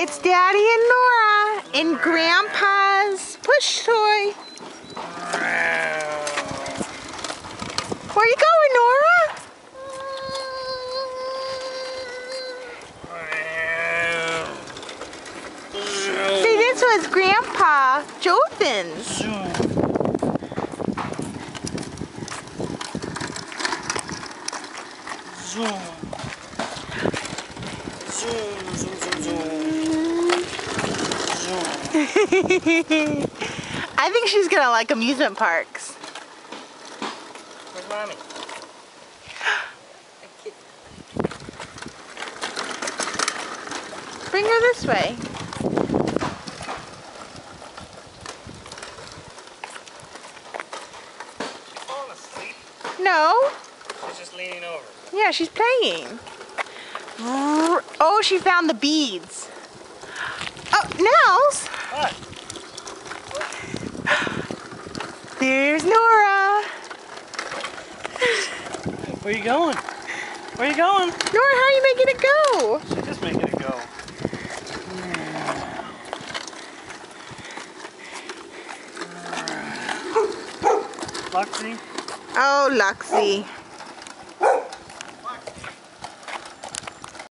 It's Daddy and Nora in Grandpa's push toy. Where you going, Nora? See, this was Grandpa Jothan's. I think she's gonna like amusement parks. Where's Mommy? Bring her this way. She's falling asleep. No. She's just leaning over. Yeah, she's playing. Oh, she found the beads. Oh, Nels. What? There's Nora. Where you going? Where you going? Nora, how are you making it go? She's just making it go. Luxie? Oh, Luxie.